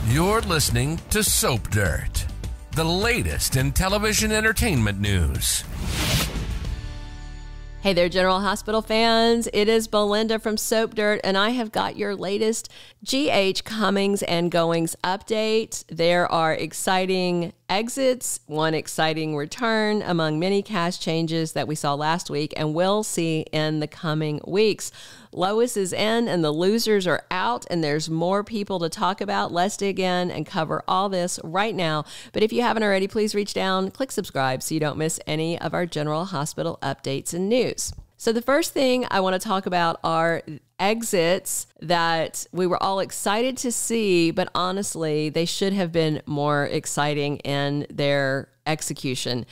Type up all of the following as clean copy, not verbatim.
You're listening to Soap Dirt, the latest in television entertainment news. Hey there, General Hospital fans. It is Belinda from Soap Dirt, and I have got your latest GH comings and goings update. There are exciting exits, one exciting return among many cast changes that we saw last week and will see in the coming weeks. Lois is in and the losers are out, and there's more people to talk about. Let's dig in and cover all this right now. But if you haven't already, please reach down, click subscribe so you don't miss any of our General Hospital updates and news. So the first thing I want to talk about are exits that we were all excited to see, but honestly, they should have been more exciting in their execution.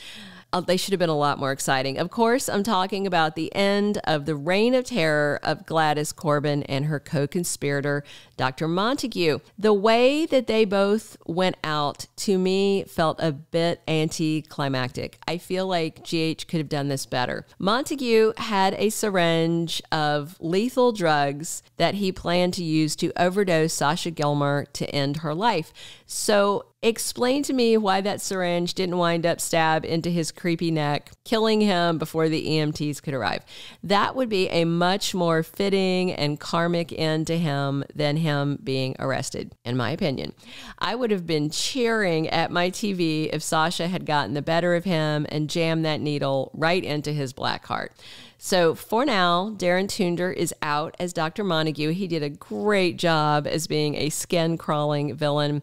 They should have been a lot more exciting. Of course, I'm talking about the end of the reign of terror of Gladys Corbin and her co-conspirator, Dr. Montague. The way that they both went out, to me, felt a bit anticlimactic. I feel like GH could have done this better. Montague had a syringe of lethal drugs that he planned to use to overdose Sasha Gilmore to end her life. So explain to me why that syringe didn't wind up stabbed into his creepy neck, killing him before the EMTs could arrive. That would be a much more fitting and karmic end to him than him being arrested, in my opinion. I would have been cheering at my TV if Sasha had gotten the better of him and jammed that needle right into his black heart. So for now, Darin Toonder is out as Dr. Montague. He did a great job as being a skin-crawling villain.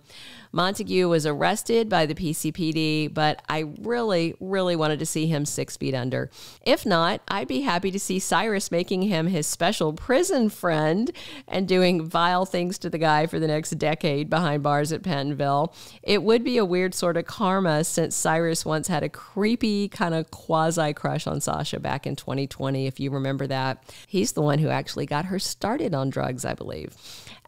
Montague was arrested by the PCPD, but I really, really wanted to see him 6 feet under. If not, I'd be happy to see Cyrus making him his special prison friend and doing vile things to the guy for the next decade behind bars at Pentonville. It would be a weird sort of karma since Cyrus once had a creepy kind of quasi-crush on Sasha back in 2020, if you remember that. He's the one who actually got her started on drugs, I believe.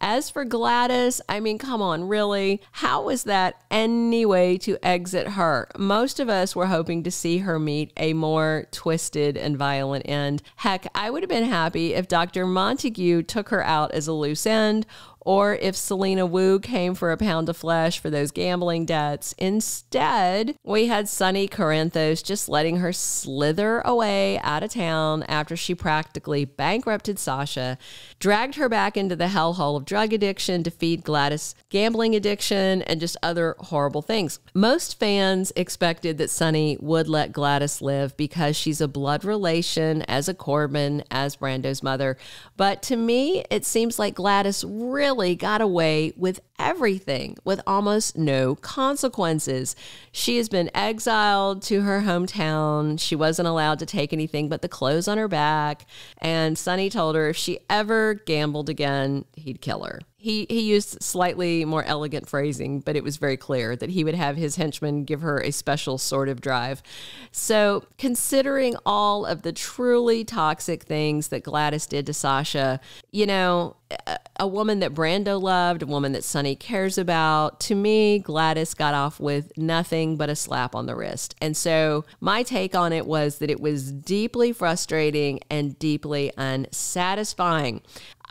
As for Gladys, I mean, come on, really? How was that any way to exit her? Most of us were hoping to see her meet a more twisted and violent end. Heck, I would have been happy if Dr. Montague took her out as a loose end, or if Selena Wu came for a pound of flesh for those gambling debts. Instead, we had Sonny Corinthos just letting her slither away out of town after she practically bankrupted Sasha, dragged her back into the hellhole of drug addiction to feed Gladys gambling addiction, and just other horrible things. Most fans expected that Sonny would let Gladys live because she's a blood relation as a Corbin, as Brando's mother. But to me, it seems like Gladys really got away with everything with almost no consequences. She has been exiled to her hometown. She wasn't allowed to take anything but the clothes on her back. And Sonny told her if she ever gambled again, he'd kill her. He used slightly more elegant phrasing, but it was very clear that he would have his henchmen give her a special sort of drive. So considering all of the truly toxic things that Gladys did to Sasha, you know, a woman that Brando loved, a woman that Sonny cares about, to me, Gladys got off with nothing but a slap on the wrist. And so my take on it was that it was deeply frustrating and deeply unsatisfying.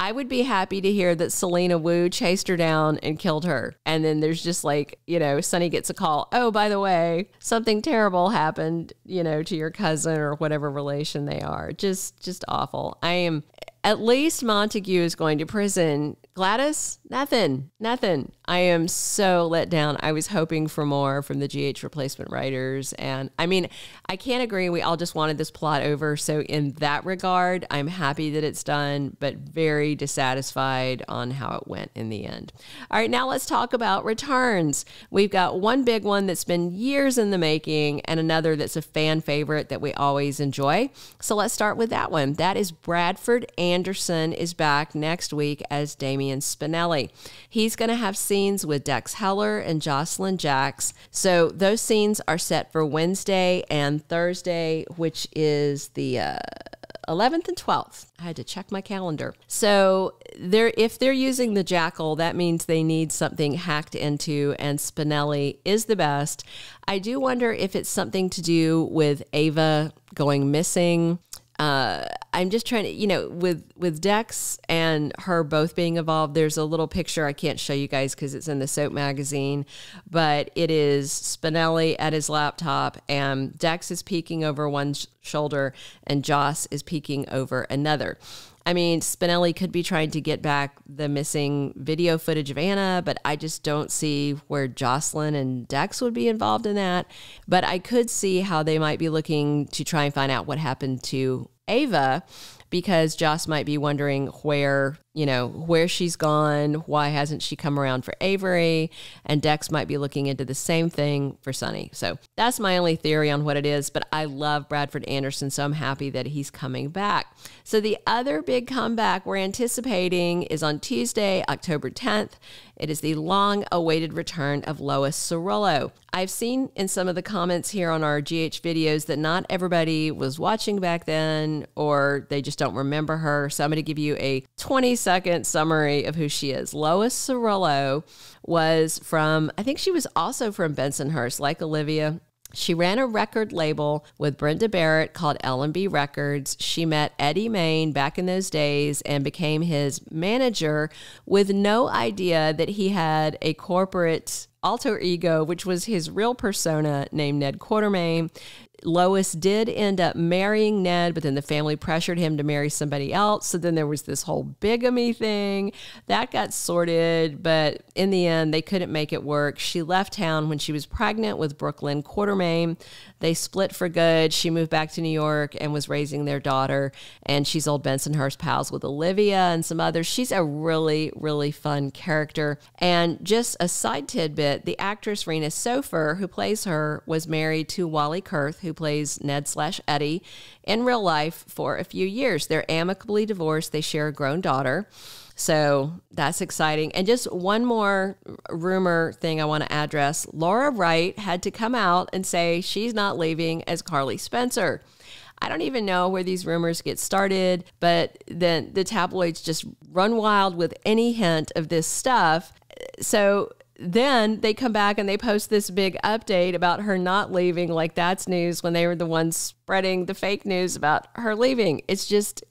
I would be happy to hear that Selena Wu chased her down and killed her. And then there's just like, you know, Sonny gets a call. Oh, by the way, something terrible happened, you know, to your cousin or whatever relation they are. Just awful. At least Montague is going to prison. Gladys, nothing. I am so let down. I was hoping for more from the GH replacement writers. And I mean, I can't agree. We all just wanted this plot over. So in that regard, I'm happy that it's done, but very dissatisfied on how it went in the end. All right, now let's talk about returns. We've got one big one that's been years in the making and another that's a fan favorite that we always enjoy. So let's start with that one. That is Bradford Anderson is back next week as Damien Spinelli. He's going to have scenes with Dex Heller and Jocelyn Jacks. So those scenes are set for Wednesday and Thursday, which is the 11th and 12th. I had to check my calendar. So if they're using the Jackal, that means they need something hacked into, and Spinelli is the best. I do wonder if it's something to do with Ava going missing. I'm just trying to, with Dex and her both being involved, there's a little picture I can't show you guys because it's in the Soap magazine, but it is Spinelli at his laptop, and Dex is peeking over one shoulder and Joss is peeking over another. I mean, Spinelli could be trying to get back the missing video footage of Anna, but I just don't see where Jocelyn and Dex would be involved in that. But I could see how they might be looking to try and find out what happened to Ava, because Joss might be wondering where she's gone, why hasn't she come around for Avery, and Dex might be looking into the same thing for Sonny. So that's my only theory on what it is, but I love Bradford Anderson, so I'm happy that he's coming back. So the other big comeback we're anticipating is on Tuesday, October 10th. It is the long-awaited return of Lois Cirillo. I've seen in some of the comments here on our GH videos that not everybody was watching back then, or they just don't remember her. So I'm going to give you a 20-second summary of who she is. Lois Cirillo was I think she was also from Bensonhurst, like Olivia. She ran a record label with Brenda Barrett called L&B Records. She met Eddie Main back in those days and became his manager with no idea that he had a corporate alter ego, which was his real persona named Ned Quartermain. Lois did end up marrying Ned, but then the family pressured him to marry somebody else. So then there was this whole bigamy thing that got sorted, but in the end, they couldn't make it work. She left town when she was pregnant with Brooklyn Quartermain. They split for good. She moved back to New York and was raising their daughter, and she's old Bensonhurst pals with Olivia and some others. She's a really, really fun character. And just a side tidbit, the actress Rena Sofer, who plays her, was married to Wally Kurth, who plays Ned/Eddie in real life for a few years. They're amicably divorced. They share a grown daughter. So that's exciting. And just one more rumor thing I want to address. Laura Wright had to come out and say she's not leaving as Carly Spencer. I don't even know where these rumors get started, but then the tabloids just run wild with any hint of this stuff. So then they come back and they post this big update about her not leaving, like that's news, when they were the ones spreading the fake news about her leaving. It's just,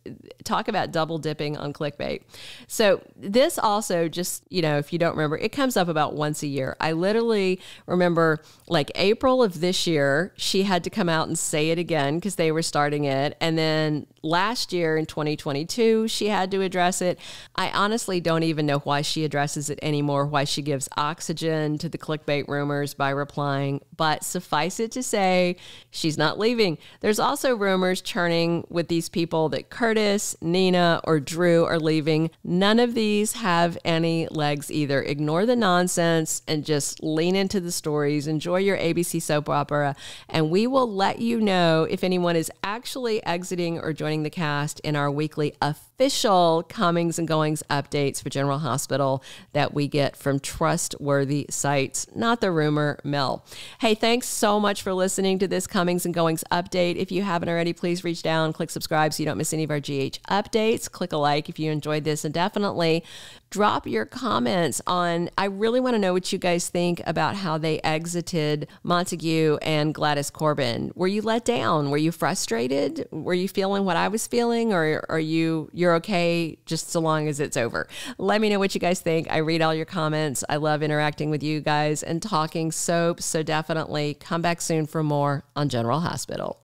talk about double dipping on clickbait. So this also just, if you don't remember, it comes up about once a year. I literally remember like April of this year, she had to come out and say it again because they were starting it. And then last year in 2022, she had to address it. I honestly don't even know why she addresses it anymore, why she gives oxygen to the clickbait rumors by replying, but suffice it to say, she's not leaving. There's also rumors churning with these people that Curtis, Nina, or Drew are leaving. None of these have any legs either. Ignore the nonsense and just lean into the stories. Enjoy your ABC soap opera, and we will let you know if anyone is actually exiting or joining the cast in our weekly official comings and goings updates for General Hospital that we get from trustworthy sites, not the rumor mill. Hey, thanks so much for listening to this comings and goings update. If you haven't already, please reach down, click subscribe so you don't miss any of our GH updates. Click a like if you enjoyed this, and definitely drop your comments on, I really want to know what you guys think about how they exited Montague and Gladys Corbin. Were you let down? Were you frustrated? Were you feeling what I was feeling, or are you're okay just so long as it's over? Let me know what you guys think. I read all your comments. I love interacting with you guys and talking soap. So definitely come back soon for more on General Hospital.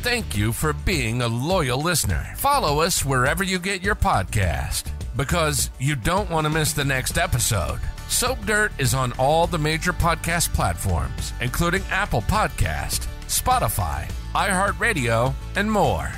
Thank you for being a loyal listener. Follow us wherever you get your podcast, because you don't want to miss the next episode. Soap Dirt is on all the major podcast platforms, including Apple Podcast, Spotify, iHeartRadio, and more.